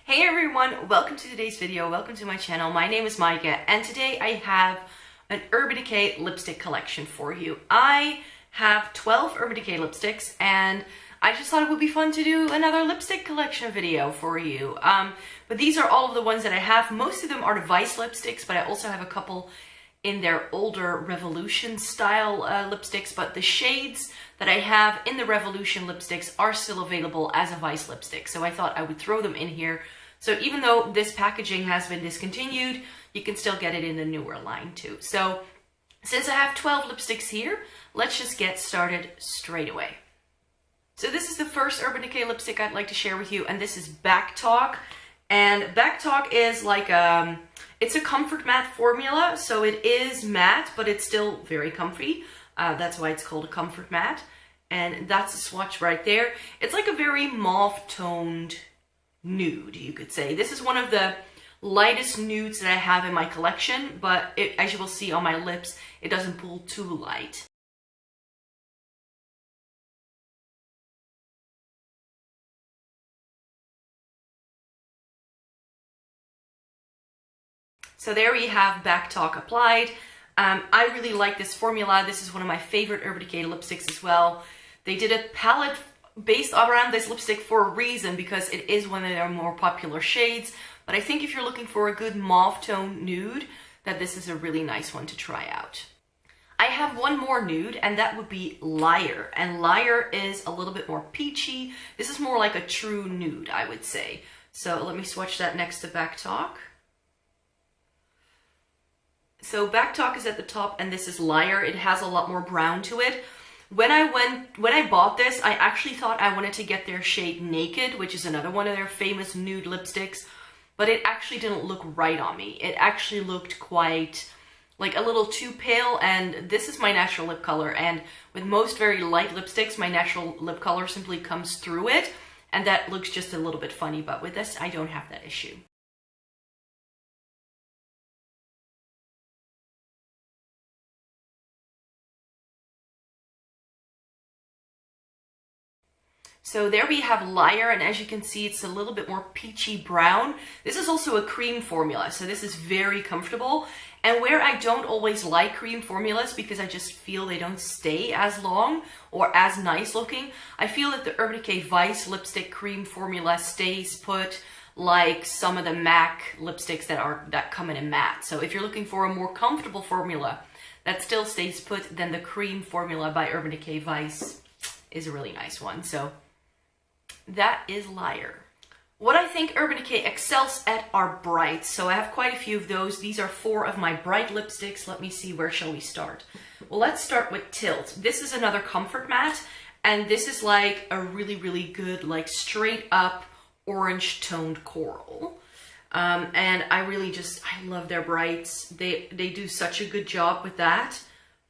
Hey everyone, welcome to today's video, welcome to my channel. My name is Micah and today I have an Urban Decay lipstick collection for you. I have 12 Urban Decay lipsticks and I just thought it would be fun to do another lipstick collection video for you. But these are all of the ones that I have. Most of them are the Vice lipsticks, but I also have a couple in their older Revolution style lipsticks, but the shades that I have in the Revolution lipsticks are still available as a Vice lipstick. So I thought I would throw them in here. So even though this packaging has been discontinued, you can still get it in the newer line too. So since I have 12 lipsticks here, let's just get started straight away. So this is the first Urban Decay lipstick I'd like to share with you, and this is Backtalk. And Backtalk is like it's a comfort matte formula, so it is matte, but it's still very comfy. That's why it's called a comfort matte. And that's the swatch right there. It's like a very mauve-toned nude, you could say. This is one of the lightest nudes that I have in my collection, but as you will see on my lips, it doesn't pull too light. So there we have Backtalk applied. I really like this formula. This is one of my favorite Urban Decay lipsticks as well. They did a palette based around this lipstick for a reason, because it is one of their more popular shades. But I think if you're looking for a good mauve tone nude, that this is a really nice one to try out. I have one more nude, and that would be Liar. And Liar is a little bit more peachy. This is more like a true nude, I would say. So let me swatch that next to Backtalk. So Backtalk is at the top and this is Liar. It has a lot more brown to it. When I bought this, I actually thought I wanted to get their shade Naked, which is another one of their famous nude lipsticks, but it actually didn't look right on me. It actually looked quite like a little too pale, and this is my natural lip color, and with most very light lipsticks, my natural lip color simply comes through it, and that looks just a little bit funny, but with this, I don't have that issue. So there we have Liar, and as you can see, it's a little bit more peachy brown. This is also a cream formula, so this is very comfortable. And where I don't always like cream formulas because I just feel they don't stay as long or as nice looking, I feel that the Urban Decay Vice lipstick cream formula stays put like some of the MAC lipsticks that come in a matte. So if you're looking for a more comfortable formula that still stays put, then the cream formula by Urban Decay Vice is a really nice one. So that is Liar. What I think Urban Decay excels at are brights. So I have quite a few of those. These are 4 of my bright lipsticks. Let me see, where shall we start? Well, let's start with Tilt. This is another comfort matte, and this is like a really, really good, like straight up orange toned coral. And I love their brights. They do such a good job with that.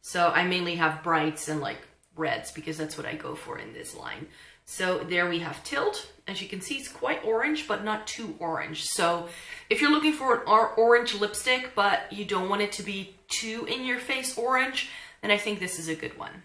So I mainly have brights and like reds because that's what I go for in this line. So there we have Tilt. As you can see, it's quite orange, but not too orange. So if you're looking for an orange lipstick, but you don't want it to be too in your face orange, then I think this is a good one.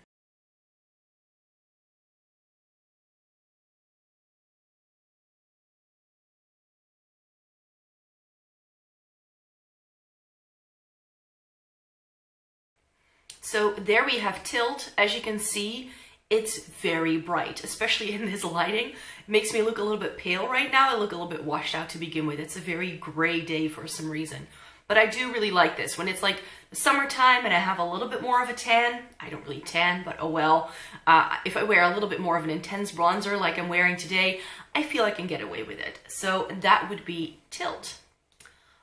So there we have Tilt. As you can see, it's very bright, especially in this lighting. It makes me look a little bit pale right now. I look a little bit washed out to begin with. It's a very gray day for some reason. But I do really like this. When it's like the summertime and I have a little bit more of a tan, I don't really tan, but oh well. If I wear a little bit more of an intense bronzer like I'm wearing today, I feel I can get away with it. So that would be Tilt.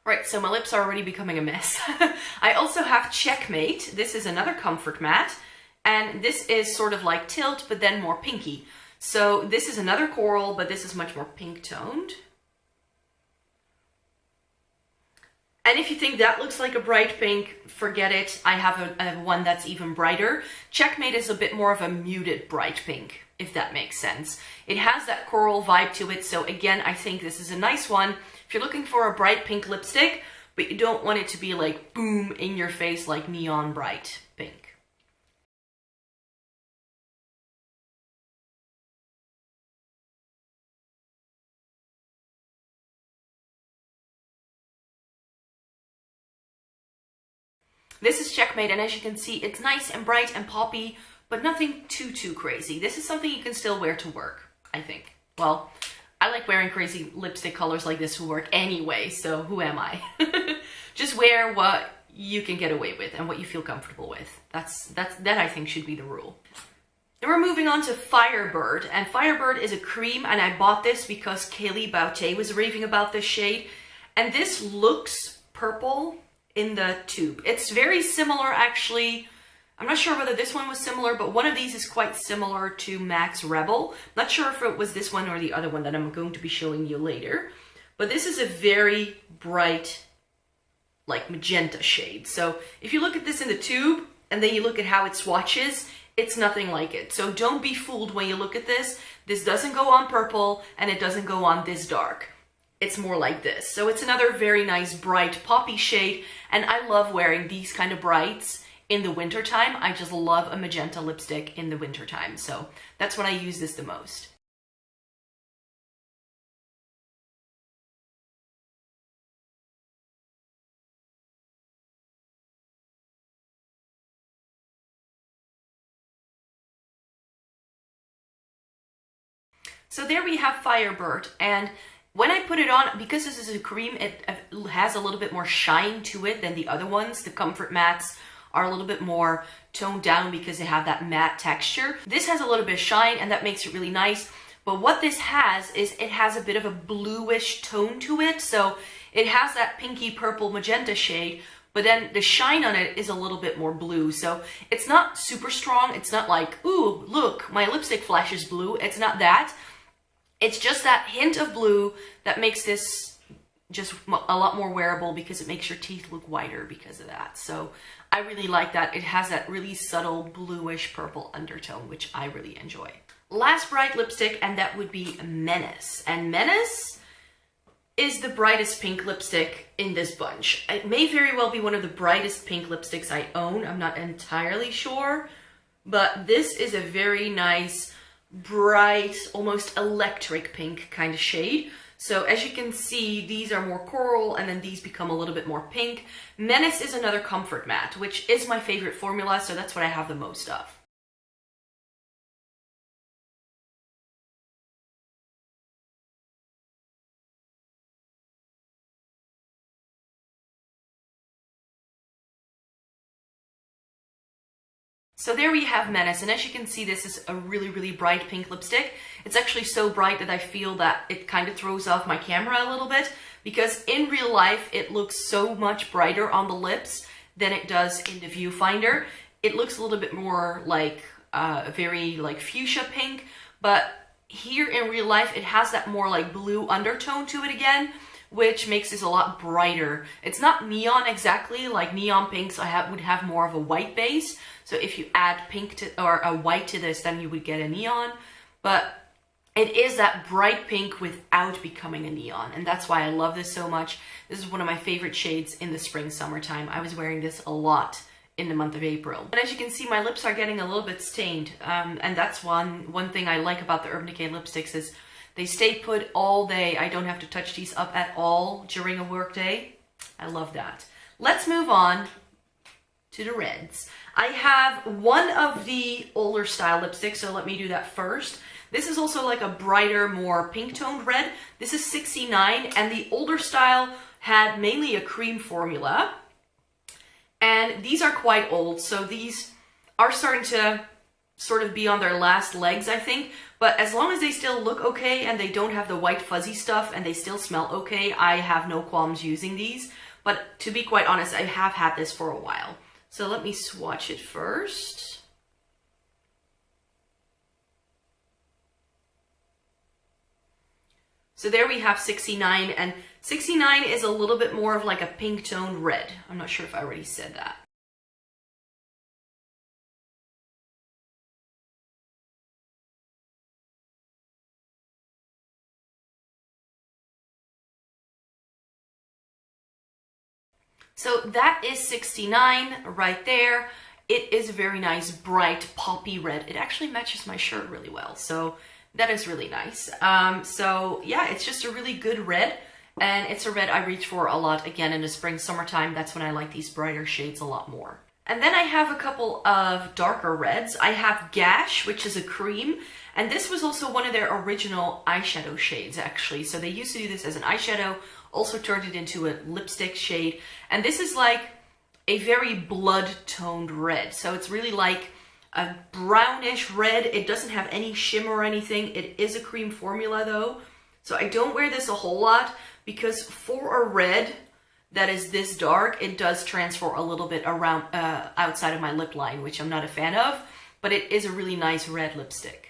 Right, so my lips are already becoming a mess. I also have Checkmate. This is another comfort matte. And this is sort of like Tilt, but then more pinky. So this is another coral, but this is much more pink toned. And if you think that looks like a bright pink, forget it. I have one that's even brighter. Checkmate is a bit more of a muted bright pink, if that makes sense. It has that coral vibe to it. So again, I think this is a nice one. If you're looking for a bright pink lipstick, but you don't want it to be like boom in your face like neon bright pink. This is Checkmate, and as you can see, it's nice and bright and poppy, but nothing too crazy. This is something you can still wear to work, I think. Well, I like wearing crazy lipstick colors like this to work anyway, so who am I? Just wear what you can get away with and what you feel comfortable with. That I think should be the rule. Then we're moving on to Firebird, and Firebird is a cream, and I bought this because Kaylee Baute was raving about this shade, and this looks purple in the tube. It's very similar, actually. I'm not sure whether this one was similar, but one of these is quite similar to MAC's Rebel. Not sure if it was this one or the other one that I'm going to be showing you later. But this is a very bright, like magenta shade. So if you look at this in the tube, and then you look at how it swatches, it's nothing like it. So don't be fooled when you look at this. This doesn't go on purple, and it doesn't go on this dark. It's more like this. So it's another very nice, bright, poppy shade, and I love wearing these kind of brights in the wintertime. I just love a magenta lipstick in the wintertime, so that's when I use this the most. So there we have Firebird, and when I put it on, because this is a cream, it has a little bit more shine to it than the other ones. The Comfort Mattes are a little bit more toned down because they have that matte texture. This has a little bit of shine, and that makes it really nice. But what this has is it has a bit of a bluish tone to it. So it has that pinky purple magenta shade, but then the shine on it is a little bit more blue. So it's not super strong. It's not like, ooh, look, my lipstick flashes blue. It's not that. It's just that hint of blue that makes this just a lot more wearable because it makes your teeth look whiter because of that. So I really like that. It has that really subtle bluish purple undertone, which I really enjoy. Last bright lipstick, and that would be Menace. And Menace is the brightest pink lipstick in this bunch. It may very well be one of the brightest pink lipsticks I own. I'm not entirely sure, but this is a very nice, bright, almost electric pink kind of shade. So as you can see, these are more coral, and then these become a little bit more pink. Menace is another Comfort Matte, which is my favorite formula, so that's what I have the most of. So there we have Menace, and as you can see, this is a really bright pink lipstick. It's actually so bright that I feel that it kind of throws off my camera a little bit, because in real life it looks so much brighter on the lips than it does in the viewfinder. It looks a little bit more like a very like fuchsia pink, but here in real life it has that more like blue undertone to it again, which makes this a lot brighter. It's not neon exactly, like neon pinks would have more of a white base. So if you add pink to, or a white to this, then you would get a neon. But it is that bright pink without becoming a neon. And that's why I love this so much. This is one of my favorite shades in the spring, summertime. I was wearing this a lot in the month of April. And as you can see, my lips are getting a little bit stained. And that's one thing I like about the Urban Decay lipsticks is they stay put all day. I don't have to touch these up at all during a work day. I love that. Let's move on to the reds. I have one of the older style lipsticks, so let me do that first. This is also like a brighter, more pink toned red. This is 69, and the older style had mainly a cream formula. And these are quite old, so these are starting to sort of be on their last legs, I think. But as long as they still look okay and they don't have the white fuzzy stuff and they still smell okay, I have no qualms using these. But to be quite honest, I have had this for a while. So let me swatch it first. So there we have 69, and 69 is a little bit more of like a pink toned red. I'm not sure if I already said that. So that is 69 right there. It is a very nice, bright, poppy red. It actually matches my shirt really well, so that is really nice. So yeah, it's just a really good red. And it's a red I reach for a lot again in the spring, summertime. That's when I like these brighter shades a lot more. And then I have a couple of darker reds. I have Gash, which is a cream. And this was also one of their original eyeshadow shades, actually. So they used to do this as an eyeshadow, also turned it into a lipstick shade. And this is like a very blood-toned red. So it's really like a brownish red. It doesn't have any shimmer or anything. It is a cream formula though. So I don't wear this a whole lot because for a red that is this dark, it does transfer a little bit around outside of my lip line, which I'm not a fan of, but it is a really nice red lipstick.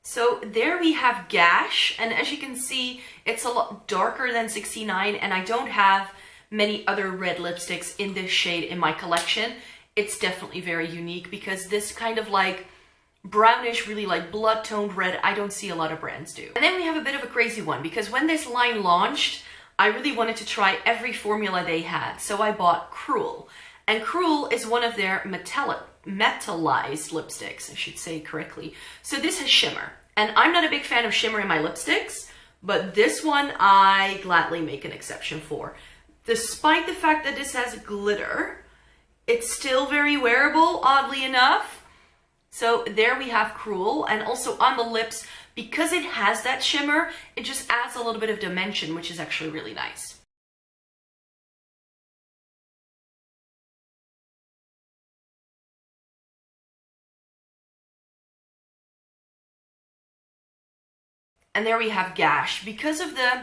So there we have Gash, and as you can see, it's a lot darker than 69, and I don't have many other red lipsticks in this shade in my collection. It's definitely very unique because this kind of like brownish, really like blood-toned red, I don't see a lot of brands do. And then we have a bit of a crazy one because when this line launched, I really wanted to try every formula they had. So I bought Cruel, and Cruel is one of their metallized lipsticks, I should say correctly. So this has shimmer, and I'm not a big fan of shimmer in my lipsticks, but this one I gladly make an exception for. Despite the fact that this has glitter, it's still very wearable, oddly enough. So there we have Cruel, and also on the lips, because it has that shimmer, it just adds a little bit of dimension, which is actually really nice. And there we have Gash. Because of the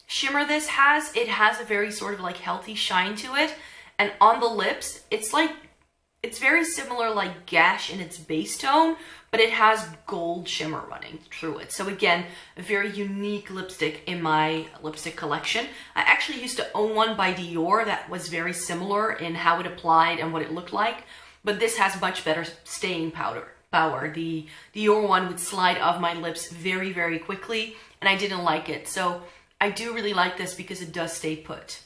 shimmer this has, it has a very sort of like healthy shine to it. And on the lips, it's very similar like Gash in its base tone, but it has gold shimmer running through it. So again, a very unique lipstick in my lipstick collection. I actually used to own one by Dior that was very similar in how it applied and what it looked like, but this has much better staying power. The Dior one would slide off my lips very, very quickly, and I didn't like it. So I do really like this because it does stay put.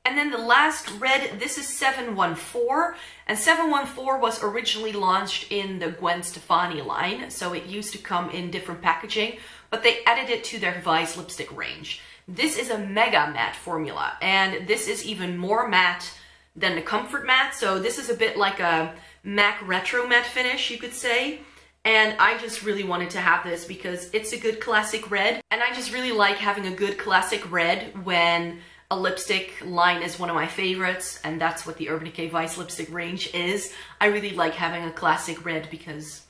And then the last red, this is 714, and 714 was originally launched in the Gwen Stefani line, so it used to come in different packaging, but they added it to their Vice lipstick range. This is a mega matte formula, and this is even more matte than the Comfort Matte, so this is a bit like a MAC Retro Matte finish, you could say. And I just really wanted to have this because it's a good classic red, and I just really like having a good classic red when a lipstick line is one of my favorites, and that's what the Urban Decay Vice lipstick range is. I really like having a classic red because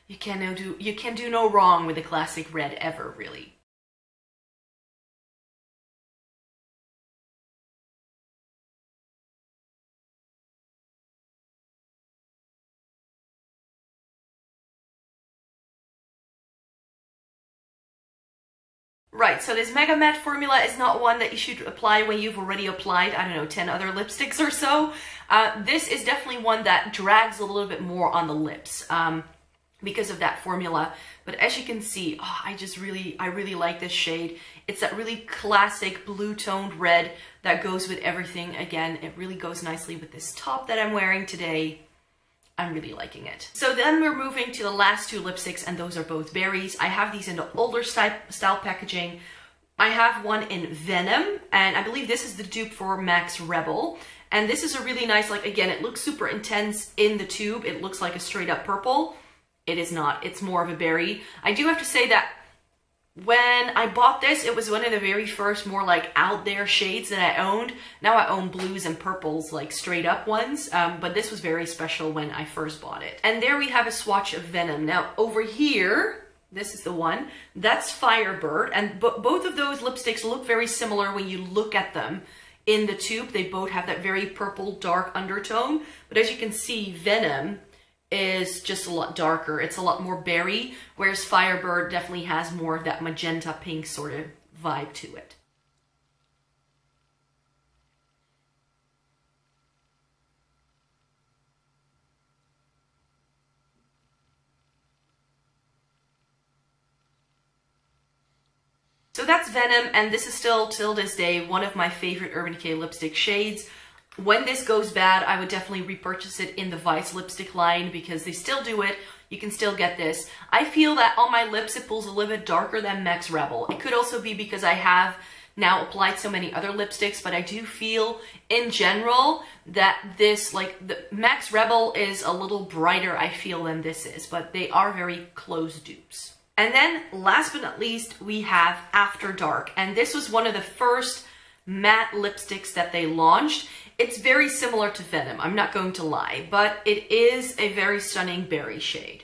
you can do no wrong with a classic red ever, really. Right, so this Mega Matte formula is not one that you should apply when you've already applied, I don't know, 10 other lipsticks or so. This is definitely one that drags a little bit more on the lips because of that formula. But as you can see, oh, I really like this shade. It's that really classic blue-toned red that goes with everything. Again, it really goes nicely with this top that I'm wearing today. I'm really liking it. So then we're moving to the last two lipsticks, and those are both berries. I have these in the older style packaging. I have one in Venom, and I believe this is the dupe for Max Rebel. And this is a really nice, like, again, it looks super intense in the tube. It looks like a straight up purple. It is not. It's more of a berry. I do have to say that when I bought this, it was one of the very first more like out there shades that I owned. Now I own blues and purples, like straight up ones, but this was very special when I first bought it. And there we have a swatch of Venom. Now over here, this is the one, that's Firebird, and both of those lipsticks look very similar when you look at them in the tube. They both have that very purple dark undertone, but as you can see, Venom is just a lot darker. It's a lot more berry, whereas Firebird definitely has more of that magenta pink sort of vibe to it. So that's Venom, and this is still, till this day, one of my favorite Urban Decay lipstick shades. When this goes bad, I would definitely repurchase it in the Vice lipstick line because they still do it. You can still get this. I feel that on my lips it pulls a little bit darker than Max Rebel. It could also be because I have now applied so many other lipsticks, but I do feel in general that this, like the Max Rebel is a little brighter, I feel, than this is, but they are very close dupes. And then last but not least, we have After Dark. And this was one of the first matte lipsticks that they launched. It's very similar to Venom, I'm not going to lie, but it is a very stunning berry shade.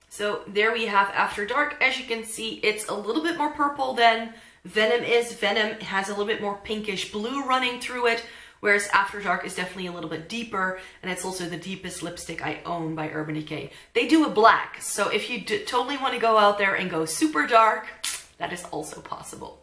So there we have After Dark. As you can see, it's a little bit more purple than Venom is. Venom has a little bit more pinkish blue running through it, whereas After Dark is definitely a little bit deeper, and it's also the deepest lipstick I own by Urban Decay. They do a black, so if you totally want to go out there and go super dark, that is also possible.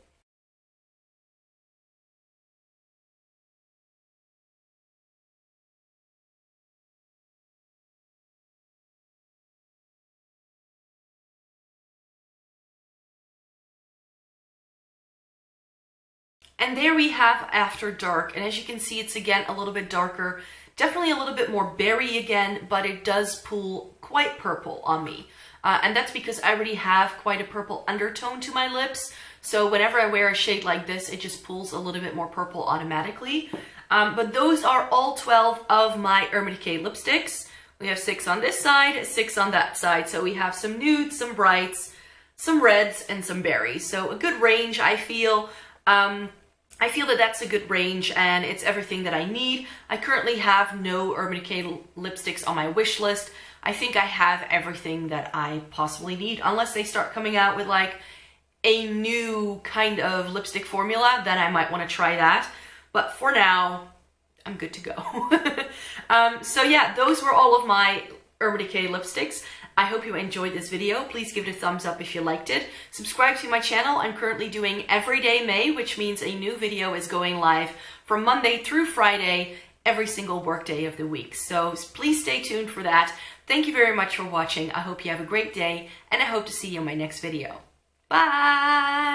And there we have After Dark, and as you can see, it's again a little bit darker, definitely a little bit more berry again, but it does pull quite purple on me. And that's because I already have quite a purple undertone to my lips, so whenever I wear a shade like this, it just pulls a little bit more purple automatically. But those are all 12 of my Urban Decay lipsticks. We have 6 on this side, 6 on that side, so we have some nudes, some brights, some reds, and some berries. So a good range, I feel. I feel that that's a good range and it's everything that I need. I currently have no Urban Decay lipsticks on my wish list. I think I have everything that I possibly need, unless they start coming out with like a new kind of lipstick formula, then I might want to try that. But for now, I'm good to go. So yeah, those were all of my Urban Decay lipsticks. I hope you enjoyed this video. Please give it a thumbs up if you liked it. Subscribe to my channel. I'm currently doing Everyday May, which means a new video is going live from Monday through Friday, every single workday of the week. So please stay tuned for that. Thank you very much for watching. I hope you have a great day, and I hope to see you in my next video. Bye!